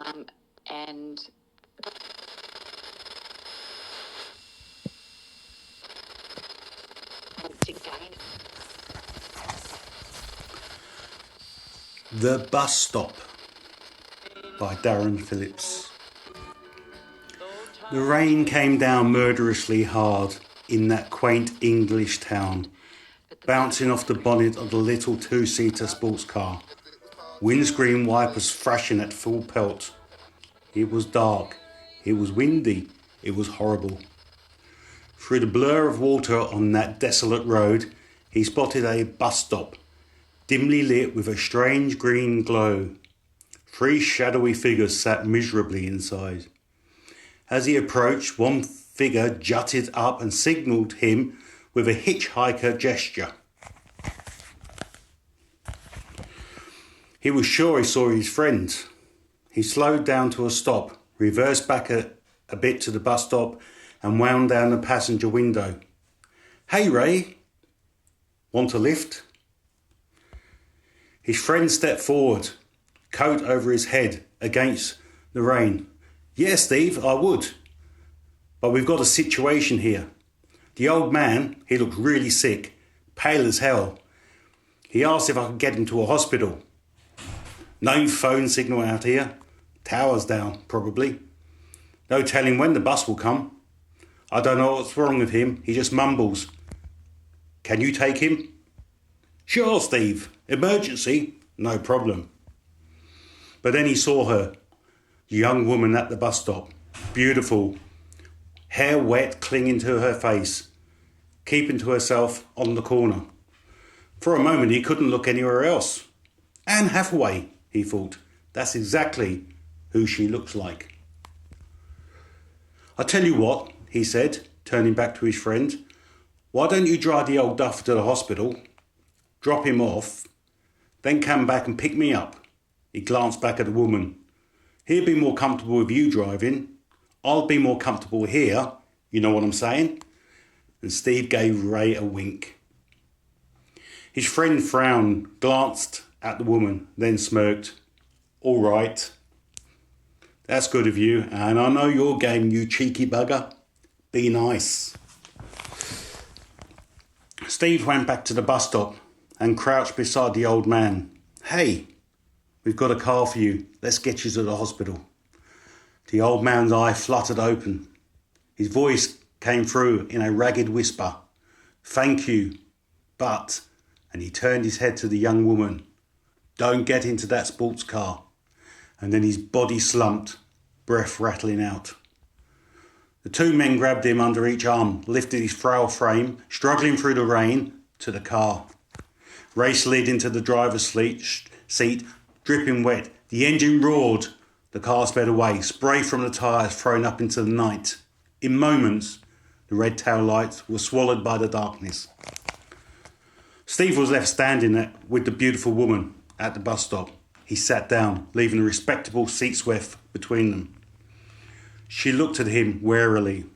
And The Bus Stop by Darren Phillips. The rain came down murderously hard in that quaint English town, bouncing off the bonnet of the little two-seater sports car, windscreen wipers thrashing at full pelt. It was dark, it was windy, it was horrible. Through the blur of water on that desolate road, he spotted a bus stop, dimly lit with a strange green glow. 3 shadowy figures sat miserably inside. As he approached, one figure jutted up and signalled him with a hitchhiker gesture. He was sure he saw his friend. He slowed down to a stop, reversed back a bit to the bus stop and wound down the passenger window. "Hey Ray, want a lift?" His friend stepped forward, coat over his head against the rain. "Yeah, Steve, I would. But we've got a situation here. The old man, he looked really sick, pale as hell. He asked if I could get him to a hospital. No phone signal out here. Tower's down, probably. No telling when the bus will come. I don't know what's wrong with him. He just mumbles. Can you take him?" "Sure, Steve. Emergency? No problem." But then he saw her, the young woman at the bus stop, beautiful, hair wet clinging to her face, keeping to herself on the corner. For a moment he couldn't look anywhere else. Anne Hathaway, he thought. That's exactly who she looks like. "I tell you what," he said, turning back to his friend. "Why don't you drive the old duff to the hospital, drop him off, then come back and pick me up?" He glanced back at the woman. "He'd be more comfortable with you driving. I'll be more comfortable here, you know what I'm saying?" And Steve gave Ray a wink. His friend frowned, glanced at the woman, then smirked. "All right. That's good of you, and I know your game, you cheeky bugger. Be nice." Steve went back to the bus stop and crouched beside the old man. "Hey, we've got a car for you. Let's get you to the hospital." The old man's eye fluttered open. His voice came through in a ragged whisper. "Thank you, but..." And he turned his head to the young woman. "Don't get into that sports car." And then his body slumped, breath rattling out. The 2 men grabbed him under each arm, lifted his frail frame, struggling through the rain, to the car. Ray slid into the driver's seat, dripping wet. The engine roared. The car sped away, spray from the tyres thrown up into the night. In moments, the red tail lights were swallowed by the darkness. Steve was left standing with the beautiful woman at the bus stop. He sat down, leaving a respectable seat's width between them. She looked at him warily.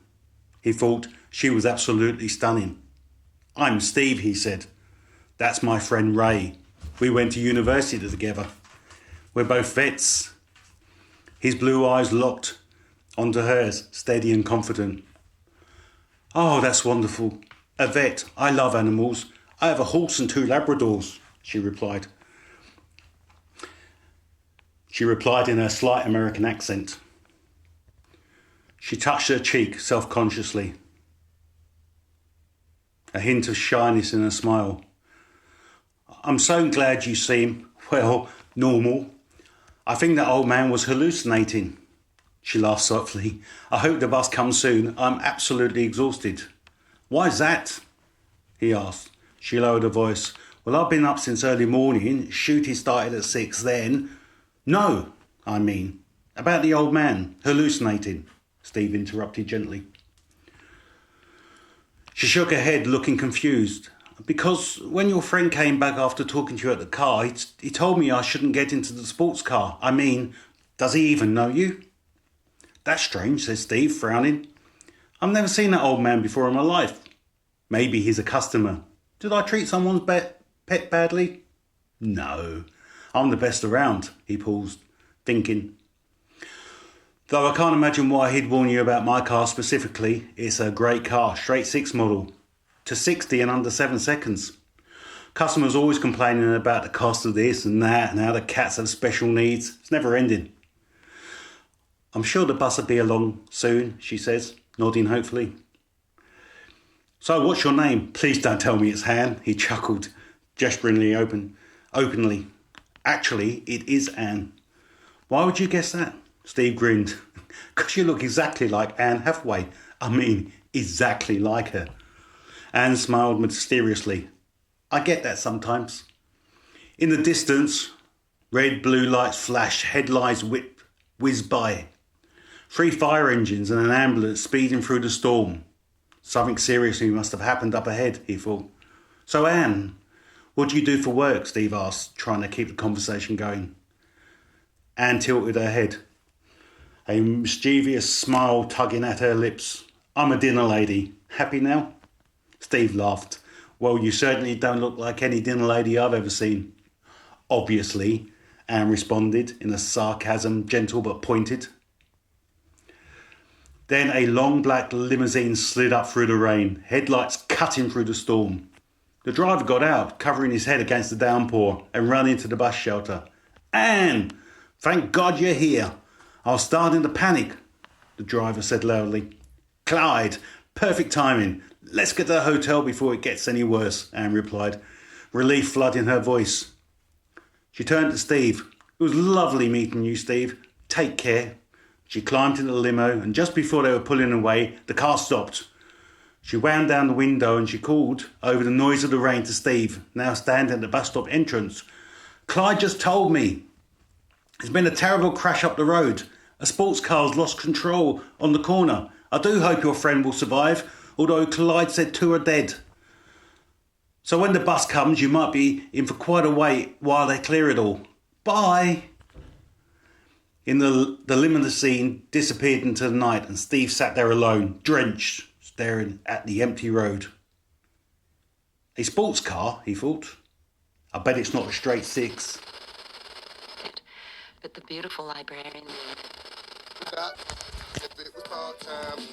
He thought she was absolutely stunning. "I'm Steve," he said. "That's my friend Ray. We went to university together. We're both vets." His blue eyes locked onto hers, steady and confident. "Oh, that's wonderful. A vet. I love animals. I have a horse and 2 Labradors," she replied. She replied in her slight American accent. She touched her cheek self-consciously, a hint of shyness in her smile. "I'm so glad you seem, well, normal. I think that old man was hallucinating." She laughed softly. "I hope the bus comes soon. I'm absolutely exhausted." "Why's that?" he asked. She lowered her voice. "Well, I've been up since early morning. Shooting started at 6 then." "No, I mean, about the old man hallucinating," Steve interrupted gently. She shook her head, looking confused. "Because when your friend came back after talking to you at the car, he told me I shouldn't get into the sports car. I mean, does he even know you?" "That's strange," said Steve, frowning. "I've never seen that old man before in my life. Maybe he's a customer. Did I treat someone's pet badly?" "No, I'm the best around." He paused, thinking. Though I can't imagine why he'd warn you about my car specifically. It's a great car, straight 6 model, to 60 in under 7 seconds. Customers always complaining about the cost of this and that and how the cats have special needs. It's never ending. I'm sure the bus will be along soon, she says, nodding hopefully. So what's your name? Please don't tell me it's Han, he chuckled, gesturingly openly. Actually, it is Anne. Why would you guess that? Steve grinned. Because you look exactly like Anne Hathaway. I mean, exactly like her. Anne smiled mysteriously. I get that sometimes. In the distance, red, blue lights flash, headlights whiz by. 3 fire engines and an ambulance speeding through the storm. Something seriously must have happened up ahead, he thought. So Anne, what do you do for work? Steve asked, trying to keep the conversation going. Anne tilted her head, a mischievous smile tugging at her lips. I'm a dinner lady. Happy now? Steve laughed. Well, you certainly don't look like any dinner lady I've ever seen. Obviously, Anne responded in a sarcasm gentle but pointed. Then a long black limousine slid up through the rain, headlights cutting through the storm. The driver got out, covering his head against the downpour, and ran into the bus shelter. Anne, thank God you're here. I was starting to panic, the driver said loudly. Clyde, perfect timing. Let's get to the hotel before it gets any worse, Anne replied, relief flooding her voice. She turned to Steve. It was lovely meeting you, Steve. Take care. She climbed into the limo, and just before they were pulling away, the car stopped. She wound down the window and she called over the noise of the rain to Steve, now standing at the bus stop entrance. Clyde just told me. There's been a terrible crash up the road. A sports car's lost control on the corner. I do hope your friend will survive, although Clyde said 2 are dead. So when the bus comes, you might be in for quite a wait while they clear it all. Bye. In the limousine disappeared into the night and Steve sat there alone, drenched, staring at the empty road. A sports car, he thought. I bet it's not a straight 6. But the beautiful librarian... If it was part-time,